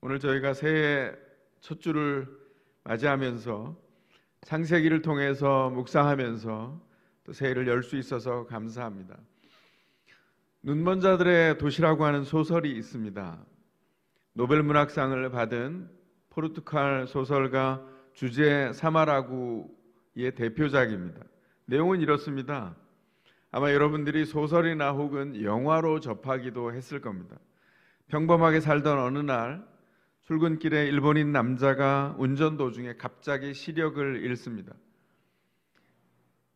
오늘 저희가 새해 첫 주를 맞이하면서 창세기를 통해서 묵상하면서 또 새해를 열 수 있어서 감사합니다. 눈먼 자들의 도시라고 하는 소설이 있습니다. 노벨 문학상을 받은 포르투갈 소설가 주제 사마라구의 대표작입니다. 내용은 이렇습니다. 아마 여러분들이 소설이나 혹은 영화로 접하기도 했을 겁니다. 평범하게 살던 어느 날 출근길에 일본인 남자가 운전 도중에 갑자기 시력을 잃습니다.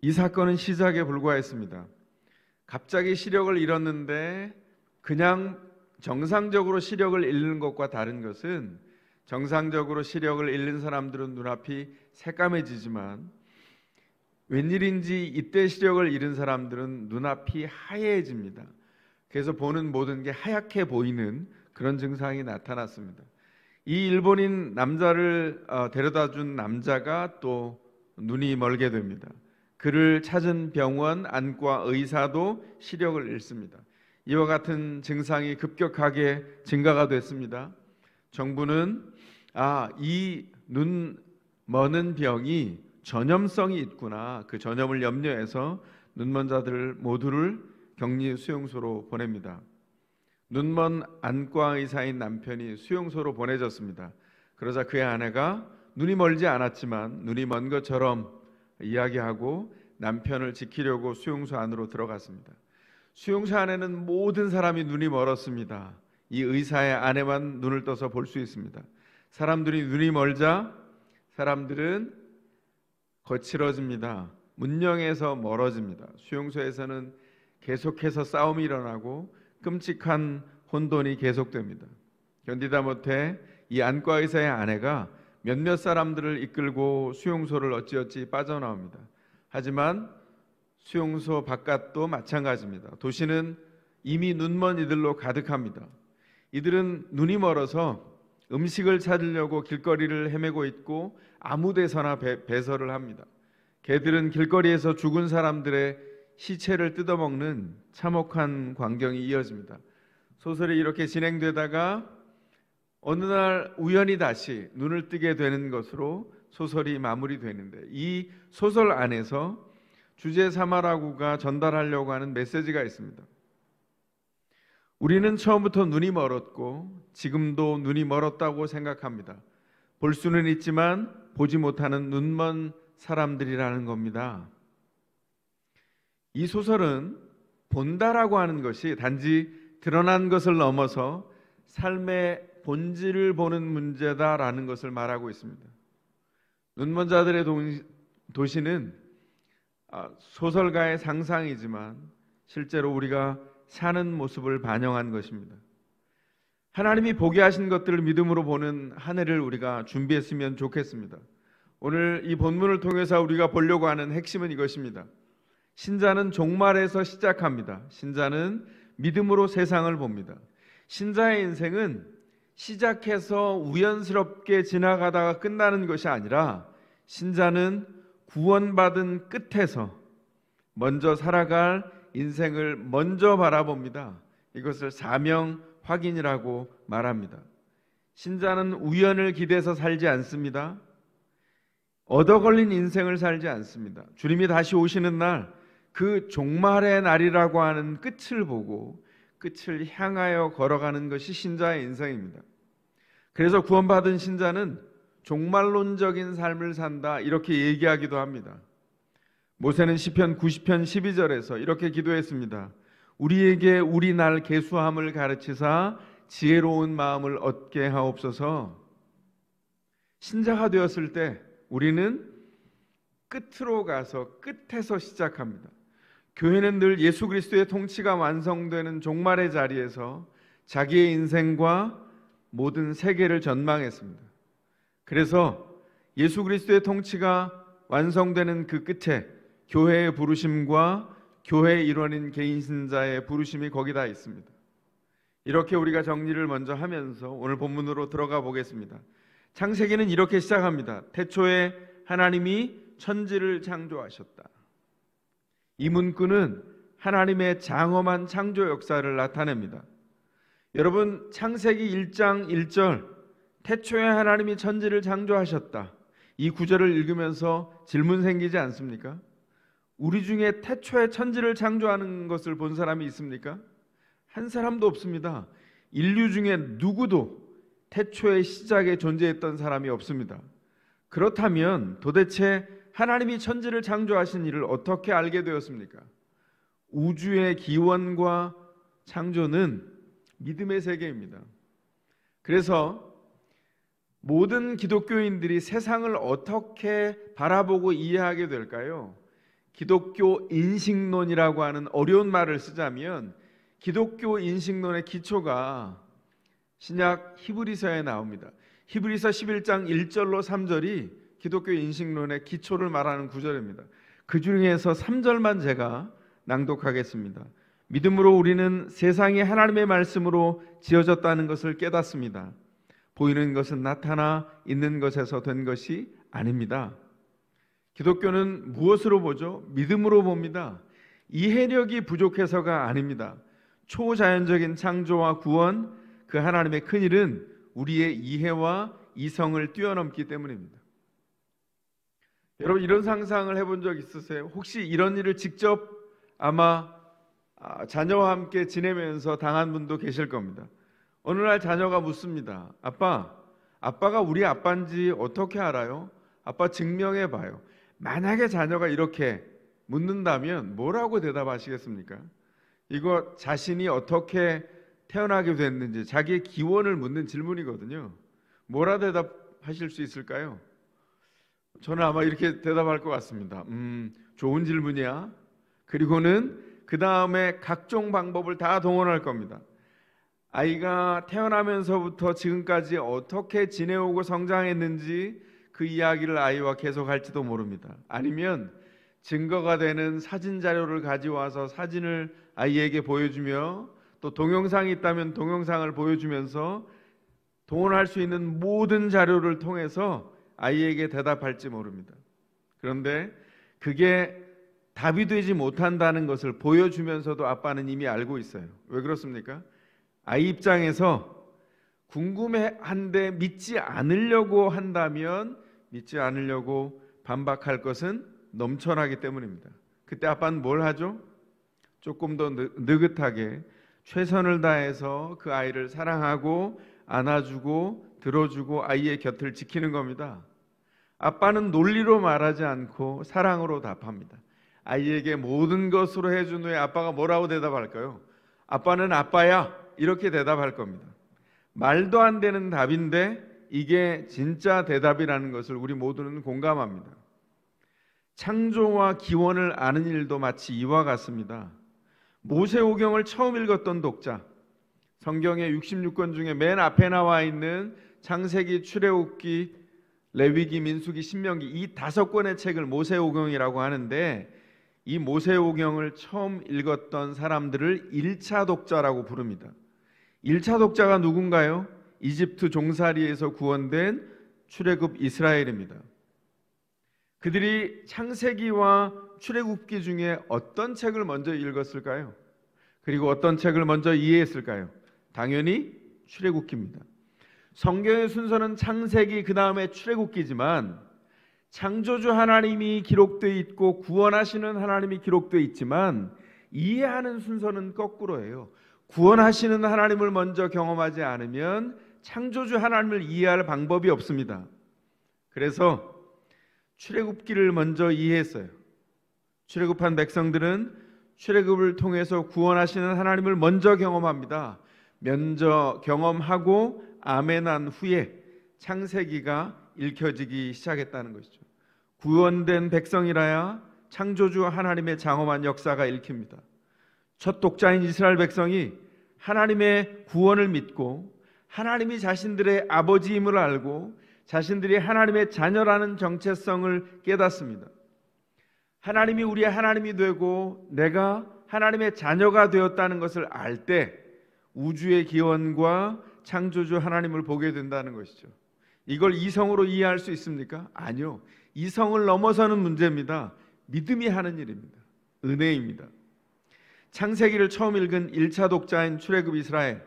이 사건은 시작에 불과했습니다. 갑자기 시력을 잃었는데 그냥 정상적으로 시력을 잃는 것과 다른 것은 정상적으로 시력을 잃는 사람들은 눈앞이 새까매지지만 웬일인지 이때 시력을 잃은 사람들은 눈앞이 하얘집니다. 그래서 보는 모든 게 하얗게 보이는 그런 증상이 나타났습니다. 이 일본인 남자를 데려다 준 남자가 또 눈이 멀게 됩니다. 그를 찾은 병원 안과 의사도 시력을 잃습니다. 이와 같은 증상이 급격하게 증가가 됐습니다. 정부는 이 눈 머는 병이 전염성이 있구나, 그 전염을 염려해서 눈먼 자들 모두를 격리 수용소로 보냅니다. 눈먼 안과 의사인 남편이 수용소로 보내졌습니다. 그러자 그의 아내가 눈이 멀지 않았지만 눈이 먼 것처럼 이야기하고 남편을 지키려고 수용소 안으로 들어갔습니다. 수용소 안에는 모든 사람이 눈이 멀었습니다. 이 의사의 아내만 눈을 떠서 볼 수 있습니다. 사람들이 눈이 멀자 사람들은 거칠어집니다. 문명에서 멀어집니다. 수용소에서는 계속해서 싸움이 일어나고 끔찍한 혼돈이 계속됩니다. 견디다 못해 이 안과 의사의 아내가 몇몇 사람들을 이끌고 수용소를 어찌어찌 빠져나옵니다. 하지만 수용소 바깥도 마찬가지입니다. 도시는 이미 눈먼 이들로 가득합니다. 이들은 눈이 멀어서 음식을 찾으려고 길거리를 헤매고 있고 아무 데서나 배설을 합니다. 개들은 길거리에서 죽은 사람들의 시체를 뜯어먹는 참혹한 광경이 이어집니다. 소설이 이렇게 진행되다가 어느 날 우연히 다시 눈을 뜨게 되는 것으로 소설이 마무리되는데, 이 소설 안에서 주제 사마라구가 전달하려고 하는 메시지가 있습니다. 우리는 처음부터 눈이 멀었고 지금도 눈이 멀었다고 생각합니다. 볼 수는 있지만 보지 못하는 눈먼 사람들이라는 겁니다. 이 소설은 본다라고 하는 것이 단지 드러난 것을 넘어서 삶의 본질을 보는 문제다라는 것을 말하고 있습니다. 눈먼 자들의 도시는 소설가의 상상이지만 실제로 우리가 사는 모습을 반영한 것입니다. 하나님이 보게 하신 것들을 믿음으로 보는 한 해를 우리가 준비했으면 좋겠습니다. 오늘 이 본문을 통해서 우리가 보려고 하는 핵심은 이것입니다. 신자는 종말에서 시작합니다. 신자는 믿음으로 세상을 봅니다. 신자의 인생은 시작해서 우연스럽게 지나가다가 끝나는 것이 아니라 신자는 구원받은 끝에서 먼저 살아갈 인생을 먼저 바라봅니다. 이것을 사명 확인이라고 말합니다. 신자는 우연을 기대해서 살지 않습니다. 얻어 걸린 인생을 살지 않습니다. 주님이 다시 오시는 날, 그 종말의 날이라고 하는 끝을 보고 끝을 향하여 걸어가는 것이 신자의 인생입니다. 그래서 구원받은 신자는 종말론적인 삶을 산다, 이렇게 얘기하기도 합니다. 모세는 시편 90편 12절에서 이렇게 기도했습니다. 우리에게 우리 날 계수함을 가르치사 지혜로운 마음을 얻게 하옵소서. 신자가 되었을 때 우리는 끝으로 가서 끝에서 시작합니다. 교회는 늘 예수 그리스도의 통치가 완성되는 종말의 자리에서 자기의 인생과 모든 세계를 전망했습니다. 그래서 예수 그리스도의 통치가 완성되는 그 끝에 교회의 부르심과 교회의 일원인 개인 신자의 부르심이 거기다 있습니다. 이렇게 우리가 정리를 먼저 하면서 오늘 본문으로 들어가 보겠습니다. 창세기는 이렇게 시작합니다. 태초에 하나님이 천지를 창조하셨다. 이 문구는 하나님의 장엄한 창조 역사를 나타냅니다. 여러분, 창세기 1장 1절 태초에 하나님이 천지를 창조하셨다. 이 구절을 읽으면서 질문 생기지 않습니까? 우리 중에 태초에 천지를 창조하는 것을 본 사람이 있습니까? 한 사람도 없습니다. 인류 중에 누구도 태초의 시작에 존재했던 사람이 없습니다. 그렇다면 도대체 하나님이 천지를 창조하신 일을 어떻게 알게 되었습니까? 우주의 기원과 창조는 믿음의 세계입니다. 그래서 모든 기독교인들이 세상을 어떻게 바라보고 이해하게 될까요? 기독교 인식론이라고 하는 어려운 말을 쓰자면 기독교 인식론의 기초가 신약 히브리서에 나옵니다. 히브리서 11장 1절로 3절이 기독교 인식론의 기초를 말하는 구절입니다. 그 중에서 3절만 제가 낭독하겠습니다. 믿음으로 우리는 세상이 하나님의 말씀으로 지어졌다는 것을 깨닫습니다. 보이는 것은 나타나 있는 것에서 된 것이 아닙니다. 기독교는 무엇으로 보죠? 믿음으로 봅니다. 이해력이 부족해서가 아닙니다. 초자연적인 창조와 구원, 그 하나님의 큰일은 우리의 이해와 이성을 뛰어넘기 때문입니다. 여러분, 이런 상상을 해본 적 있으세요? 혹시 이런 일을 직접 아마 자녀와 함께 지내면서 당한 분도 계실 겁니다. 어느 날 자녀가 묻습니다. 아빠가 우리 아빠인지 어떻게 알아요? 아빠 증명해 봐요. 만약에 자녀가 이렇게 묻는다면 뭐라고 대답하시겠습니까? 이거 자신이 어떻게 태어나게 됐는지 자기의 기원을 묻는 질문이거든요. 뭐라 대답하실 수 있을까요? 저는 아마 이렇게 대답할 것 같습니다. 좋은 질문이야. 그리고는 그 다음에 각종 방법을 다 동원할 겁니다. 아이가 태어나면서부터 지금까지 어떻게 지내오고 성장했는지 그 이야기를 아이와 계속할지도 모릅니다. 아니면 증거가 되는 사진 자료를 가져와서 사진을 아이에게 보여주며 또 동영상이 있다면 동영상을 보여주면서 동원할 수 있는 모든 자료를 통해서 아이에게 대답할지 모릅니다. 그런데 그게 답이 되지 못한다는 것을 보여주면서도 아빠는 이미 알고 있어요. 왜 그렇습니까? 아이 입장에서 궁금해한데 믿지 않으려고 한다면 믿지 않으려고 반박할 것은 넘쳐나기 때문입니다. 그때 아빠는 뭘 하죠? 조금 더 느긋하게 최선을 다해서 그 아이를 사랑하고 안아주고 들어주고 아이의 곁을 지키는 겁니다. 아빠는 논리로 말하지 않고 사랑으로 답합니다. 아이에게 모든 것으로 해준 후에 아빠가 뭐라고 대답할까요? 아빠는 아빠야, 이렇게 대답할 겁니다. 말도 안 되는 답인데 이게 진짜 대답이라는 것을 우리 모두는 공감합니다. 창조와 기원을 아는 일도 마치 이와 같습니다. 모세오경을 처음 읽었던 독자, 성경의 66권 중에 맨 앞에 나와 있는 창세기, 출애굽기, 레위기, 민수기, 신명기 이 5권의 책을 모세오경이라고 하는데 이 모세오경을 처음 읽었던 사람들을 1차 독자라고 부릅니다. 1차 독자가 누군가요? 이집트 종살이에서 구원된 출애굽 이스라엘입니다. 그들이 창세기와 출애굽기 중에 어떤 책을 먼저 읽었을까요? 그리고 어떤 책을 먼저 이해했을까요? 당연히 출애굽기입니다. 성경의 순서는 창세기 그 다음에 출애굽기지만 창조주 하나님이 기록되어 있고 구원하시는 하나님이 기록되어 있지만 이해하는 순서는 거꾸로예요. 구원하시는 하나님을 먼저 경험하지 않으면 창조주 하나님을 이해할 방법이 없습니다. 그래서 출애굽기를 먼저 이해했어요. 출애굽한 백성들은 출애굽을 통해서 구원하시는 하나님을 먼저 경험합니다. 먼저 경험하고 아멘한 후에 창세기가 읽혀지기 시작했다는 것이죠. 구원된 백성이라야 창조주 하나님의 장엄한 역사가 읽힙니다. 첫 독자인 이스라엘 백성이 하나님의 구원을 믿고 하나님이 자신들의 아버지임을 알고 자신들이 하나님의 자녀라는 정체성을 깨닫습니다. 하나님이 우리의 하나님이 되고 내가 하나님의 자녀가 되었다는 것을 알 때 우주의 기원과 창조주 하나님을 보게 된다는 것이죠. 이걸 이성으로 이해할 수 있습니까? 아니요. 이성을 넘어서는 문제입니다. 믿음이 하는 일입니다. 은혜입니다. 창세기를 처음 읽은 1차 독자인 출애굽 이스라엘,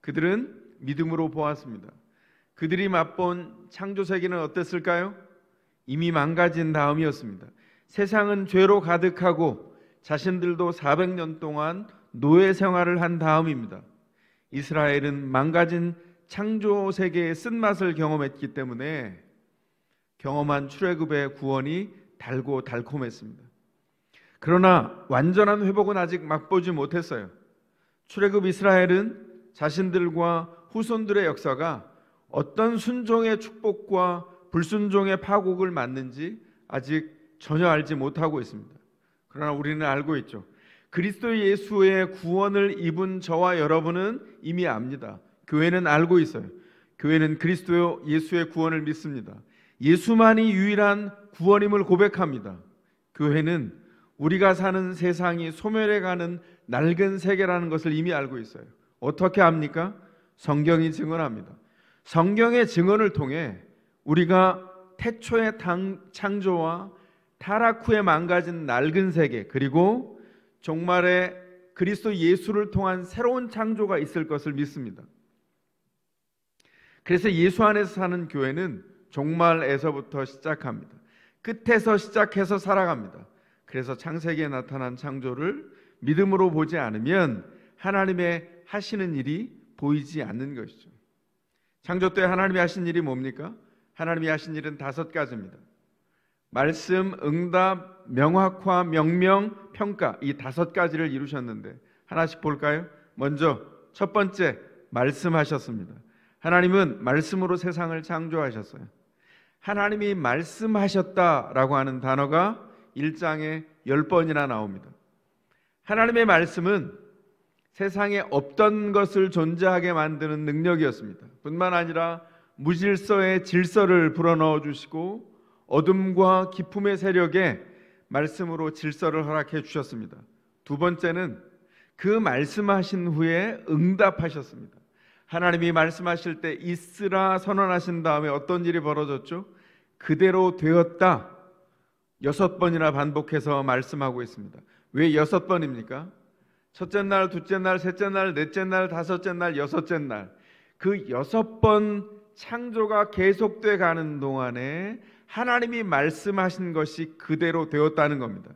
그들은 믿음으로 보았습니다. 그들이 맛본 창조 세계는 어땠을까요? 이미 망가진 다음이었습니다. 세상은 죄로 가득하고 자신들도 400년 동안 노예 생활을 한 다음입니다. 이스라엘은 망가진 창조 세계의 쓴맛을 경험했기 때문에 경험한 출애굽의 구원이 달고 달콤했습니다. 그러나 완전한 회복은 아직 맛보지 못했어요. 출애굽 이스라엘은 자신들과 후손들의 역사가 어떤 순종의 축복과 불순종의 파국을 맞는지 아직 전혀 알지 못하고 있습니다. 그러나 우리는 알고 있죠. 그리스도 예수의 구원을 입은 저와 여러분은 이미 압니다. 교회는 알고 있어요. 교회는 그리스도 예수의 구원을 믿습니다. 예수만이 유일한 구원임을 고백합니다. 교회는 우리가 사는 세상이 소멸해가는 낡은 세계라는 것을 이미 알고 있어요. 어떻게 압니까? 성경이 증언합니다. 성경의 증언을 통해 우리가 태초의 창조와 타락 후에 망가진 낡은 세계, 그리고 종말에 그리스도 예수를 통한 새로운 창조가 있을 것을 믿습니다. 그래서 예수 안에서 사는 교회는 종말에서부터 시작합니다. 끝에서 시작해서 살아갑니다. 그래서 창세기에 나타난 창조를 믿음으로 보지 않으면 하나님의 하시는 일이 보이지 않는 것이죠. 창조 때 하나님이 하신 일이 뭡니까? 하나님이 하신 일은 5가지입니다. 말씀, 응답, 명확화, 명명, 평가, 이 5가지를 이루셨는데 하나씩 볼까요? 먼저 첫 번째, 말씀하셨습니다. 하나님은 말씀으로 세상을 창조하셨어요. 하나님이 말씀하셨다라고 하는 단어가 1장에 10번이나 나옵니다. 하나님의 말씀은 세상에 없던 것을 존재하게 만드는 능력이었습니다. 뿐만 아니라 무질서의 질서를 불어넣어 주시고 어둠과 기품의 세력에 말씀으로 질서를 허락해 주셨습니다. 두 번째는 그 말씀하신 후에 응답하셨습니다. 하나님이 말씀하실 때 있으라 선언하신 다음에 어떤 일이 벌어졌죠? 그대로 되었다. 6번이나 반복해서 말씀하고 있습니다. 왜 6번입니까? 첫째 날, 둘째 날, 셋째 날, 넷째 날, 다섯째 날, 여섯째 날, 그 6번 창조가 계속돼 가는 동안에 하나님이 말씀하신 것이 그대로 되었다는 겁니다.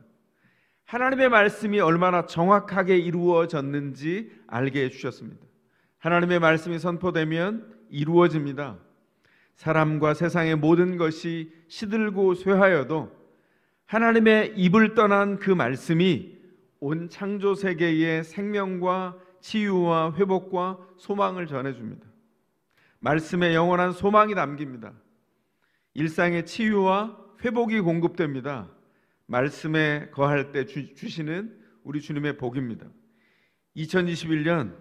하나님의 말씀이 얼마나 정확하게 이루어졌는지 알게 해주셨습니다. 하나님의 말씀이 선포되면 이루어집니다. 사람과 세상의 모든 것이 시들고 쇠하여도 하나님의 입을 떠난 그 말씀이 온 창조 세계에 생명과 치유와 회복과 소망을 전해줍니다. 말씀에 영원한 소망이 담깁니다. 일상의 치유와 회복이 공급됩니다. 말씀에 거할 때 주시는 우리 주님의 복입니다. 2021년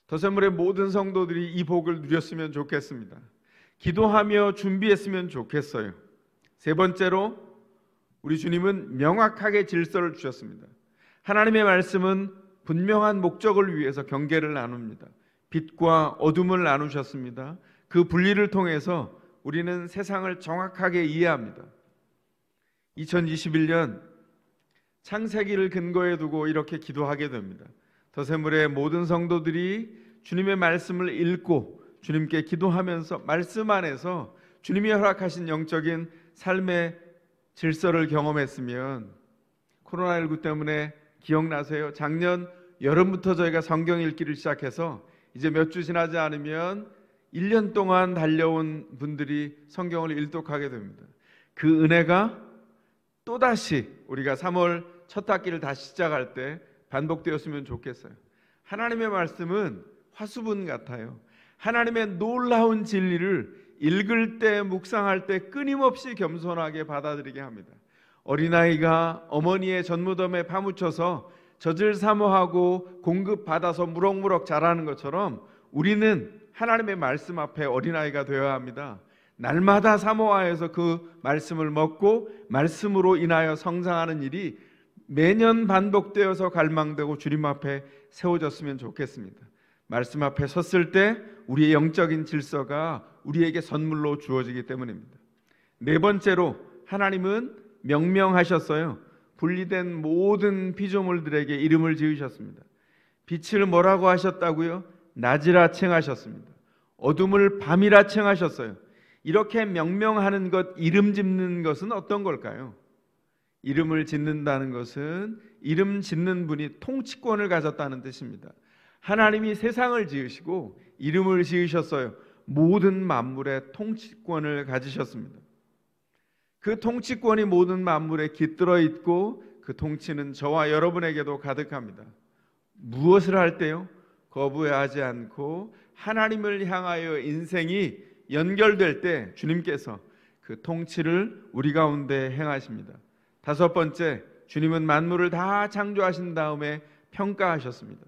더샘물의 모든 성도들이 이 복을 누렸으면 좋겠습니다. 기도하며 준비했으면 좋겠어요. 세 번째로 우리 주님은 명확하게 질서를 주셨습니다. 하나님의 말씀은 분명한 목적을 위해서 경계를 나눕니다. 빛과 어둠을 나누셨습니다. 그 분리를 통해서 우리는 세상을 정확하게 이해합니다. 2021년 창세기를 근거에 두고 이렇게 기도하게 됩니다. 더샘물의 모든 성도들이 주님의 말씀을 읽고 주님께 기도하면서 말씀 안에서 주님이 허락하신 영적인 삶의 질서를 경험했으면, 코로나19 때문에 기억나세요? 작년 여름부터 저희가 성경 읽기를 시작해서 이제 몇 주 지나지 않으면 1년 동안 달려온 분들이 성경을 일독하게 됩니다. 그 은혜가 또다시 우리가 3월 첫 학기를 다시 시작할 때 반복되었으면 좋겠어요. 하나님의 말씀은 화수분 같아요. 하나님의 놀라운 진리를 읽을 때, 묵상할 때 끊임없이 겸손하게 받아들이게 합니다. 어린아이가 어머니의 젖무덤에 파묻혀서 젖을 사모하고 공급받아서 무럭무럭 자라는 것처럼 우리는 하나님의 말씀 앞에 어린아이가 되어야 합니다. 날마다 사모하여서 그 말씀을 먹고 말씀으로 인하여 성장하는 일이 매년 반복되어서 갈망되고 주님 앞에 세워졌으면 좋겠습니다. 말씀 앞에 섰을 때 우리의 영적인 질서가 우리에게 선물로 주어지기 때문입니다. 네 번째로 하나님은 명명하셨어요. 분리된 모든 피조물들에게 이름을 지으셨습니다. 빛을 뭐라고 하셨다고요? 낮이라 칭하셨습니다. 어둠을 밤이라 칭하셨어요. 이렇게 명명하는 것, 이름 짓는 것은 어떤 걸까요? 이름을 짓는다는 것은 이름 짓는 분이 통치권을 가졌다는 뜻입니다. 하나님이 세상을 지으시고 이름을 지으셨어요. 모든 만물의 통치권을 가지셨습니다. 그 통치권이 모든 만물에 깃들어 있고 그 통치는 저와 여러분에게도 가득합니다. 무엇을 할 때요? 거부하지 않고 하나님을 향하여 인생이 연결될 때 주님께서 그 통치를 우리 가운데 행하십니다. 다섯 번째, 주님은 만물을 다 창조하신 다음에 평가하셨습니다.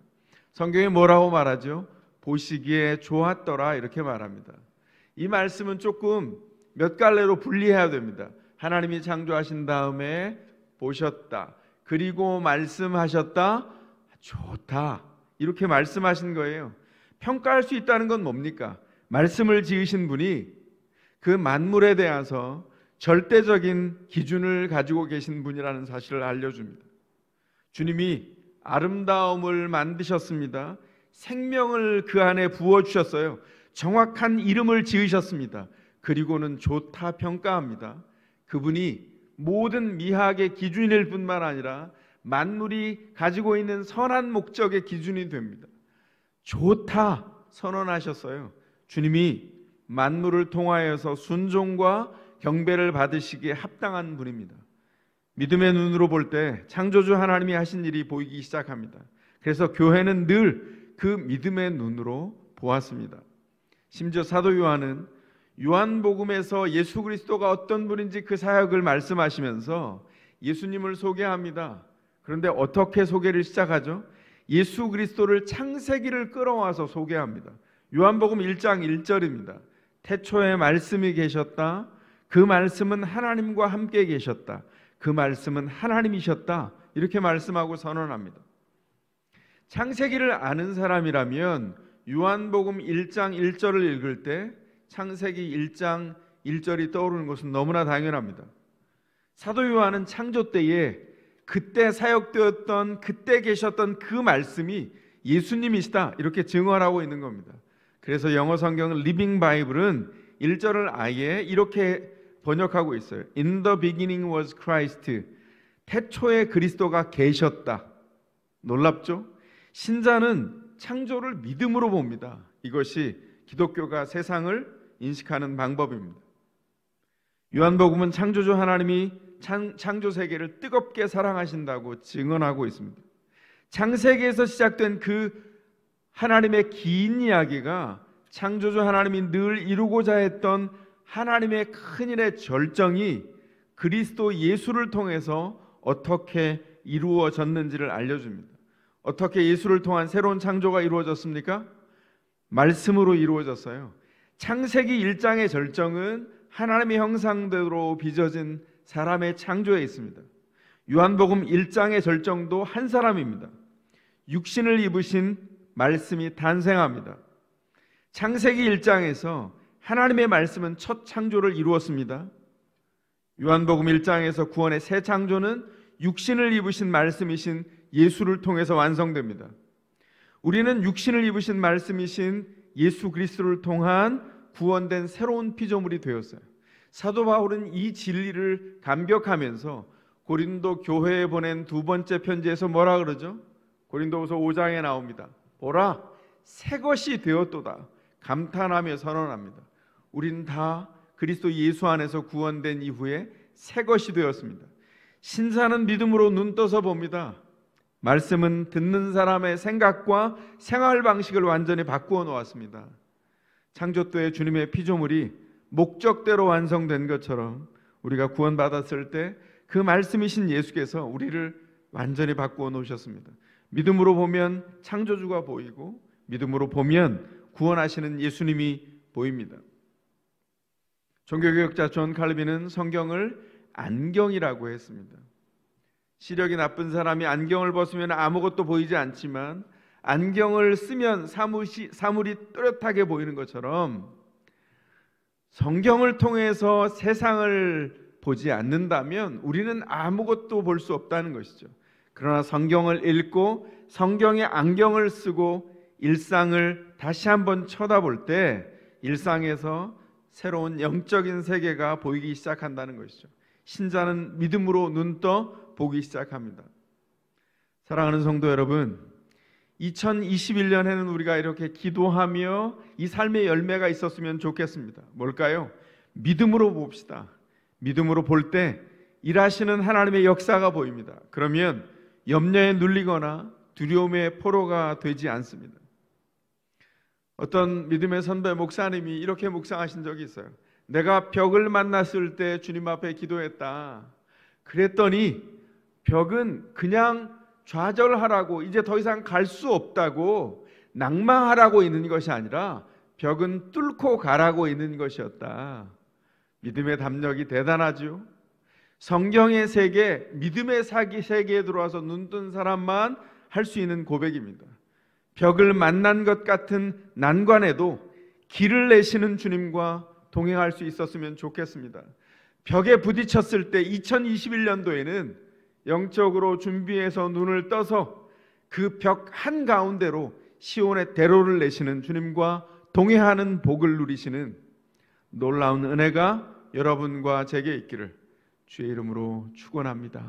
성경에 뭐라고 말하죠? 보시기에 좋았더라 이렇게 말합니다. 이 말씀은 조금 몇 갈래로 분리해야 됩니다. 하나님이 창조하신 다음에 보셨다. 그리고 말씀하셨다. 좋다. 이렇게 말씀하신 거예요. 평가할 수 있다는 건 뭡니까? 말씀을 지으신 분이 그 만물에 대해서 절대적인 기준을 가지고 계신 분이라는 사실을 알려줍니다. 주님이 아름다움을 만드셨습니다. 생명을 그 안에 부어주셨어요. 정확한 이름을 지으셨습니다. 그리고는 좋다 평가합니다. 그분이 모든 미학의 기준일 뿐만 아니라 만물이 가지고 있는 선한 목적의 기준이 됩니다. 좋다 선언하셨어요. 주님이 만물을 통하여서 순종과 경배를 받으시기에 합당한 분입니다. 믿음의 눈으로 볼 때 창조주 하나님이 하신 일이 보이기 시작합니다. 그래서 교회는 늘 그 믿음의 눈으로 보았습니다. 심지어 사도 요한은 요한복음에서 예수 그리스도가 어떤 분인지 그 사역을 말씀하시면서 예수님을 소개합니다. 그런데 어떻게 소개를 시작하죠? 예수 그리스도를 창세기를 끌어와서 소개합니다. 요한복음 1장 1절입니다. 태초에 말씀이 계셨다. 그 말씀은 하나님과 함께 계셨다. 그 말씀은 하나님이셨다. 이렇게 말씀하고 선언합니다. 창세기를 아는 사람이라면 요한복음 1장 1절을 읽을 때 창세기 1장 1절이 떠오르는 것은 너무나 당연합니다. 사도 요한은 창조 때에 그때 사역되었던 그때 계셨던 그 말씀이 예수님이시다 이렇게 증언하고 있는 겁니다. 그래서 영어 성경은 리빙 바이블은 1절을 아예 이렇게 번역하고 있어요. In the beginning was Christ. 태초에 그리스도가 계셨다. 놀랍죠? 신자는 창조를 믿음으로 봅니다. 이것이 기독교가 세상을 인식하는 방법입니다. 요한복음은 창조주 하나님이 창조 세계를 뜨겁게 사랑하신다고 증언하고 있습니다. 창세기에서 시작된 그 하나님의 긴 이야기가 창조주 하나님이 늘 이루고자 했던 하나님의 큰일의 절정이 그리스도 예수를 통해서 어떻게 이루어졌는지를 알려줍니다. 어떻게 예수를 통한 새로운 창조가 이루어졌습니까? 말씀으로 이루어졌어요. 창세기 1장의 절정은 하나님의 형상대로 빚어진 사람의 창조에 있습니다. 요한복음 1장의 절정도 한 사람입니다. 육신을 입으신 말씀이 탄생합니다. 창세기 1장에서 하나님의 말씀은 첫 창조를 이루었습니다. 요한복음 1장에서 구원의 새 창조는 육신을 입으신 말씀이신 예수를 통해서 완성됩니다. 우리는 육신을 입으신 말씀이신 예수 그리스도를 통한 구원된 새로운 피조물이 되었어요. 사도 바울은 이 진리를 감격하면서 고린도 교회에 보낸 두 번째 편지에서 뭐라 그러죠? 고린도후서 5장에 나옵니다. 보라, 새 것이 되었도다. 감탄하며 선언합니다. 우린 다 그리스도 예수 안에서 구원된 이후에 새 것이 되었습니다. 신사는 믿음으로 눈 떠서 봅니다. 말씀은 듣는 사람의 생각과 생활 방식을 완전히 바꾸어 놓았습니다. 창조 때의 주님의 피조물이 목적대로 완성된 것처럼 우리가 구원받았을 때 그 말씀이신 예수께서 우리를 완전히 바꾸어 놓으셨습니다. 믿음으로 보면 창조주가 보이고 믿음으로 보면 구원하시는 예수님이 보입니다. 종교개혁자 존 칼빈은 성경을 안경이라고 했습니다. 시력이 나쁜 사람이 안경을 벗으면 아무것도 보이지 않지만 안경을 쓰면 사물이 또렷하게 보이는 것처럼 성경을 통해서 세상을 보지 않는다면 우리는 아무것도 볼 수 없다는 것이죠. 그러나 성경을 읽고 성경의 안경을 쓰고 일상을 다시 한번 쳐다볼 때 일상에서 새로운 영적인 세계가 보이기 시작한다는 것이죠. 신자는 믿음으로 눈 떠 보기 시작합니다. 사랑하는 성도 여러분, 2021년에는 우리가 이렇게 기도하며 이 삶의 열매가 있었으면 좋겠습니다. 뭘까요? 믿음으로 봅시다. 믿음으로 볼 때 일하시는 하나님의 역사가 보입니다. 그러면 염려에 눌리거나 두려움의 포로가 되지 않습니다. 어떤 믿음의 선배 목사님이 이렇게 묵상하신 적이 있어요. 내가 벽을 만났을 때 주님 앞에 기도했다. 그랬더니 벽은 그냥 좌절하라고, 이제 더 이상 갈 수 없다고 낭망하라고 있는 것이 아니라 벽은 뚫고 가라고 있는 것이었다. 믿음의 담력이 대단하죠. 성경의 세계, 믿음의 세계에 들어와서 눈뜬 사람만 할 수 있는 고백입니다. 벽을 만난 것 같은 난관에도 길을 내시는 주님과 동행할 수 있었으면 좋겠습니다. 벽에 부딪혔을 때 2021년도에는 영적으로 준비해서 눈을 떠서 그 벽 한가운데로 시온의 대로를 내시는 주님과 동행하는 복을 누리시는 놀라운 은혜가 여러분과 제게 있기를 주의 이름으로 축원합니다.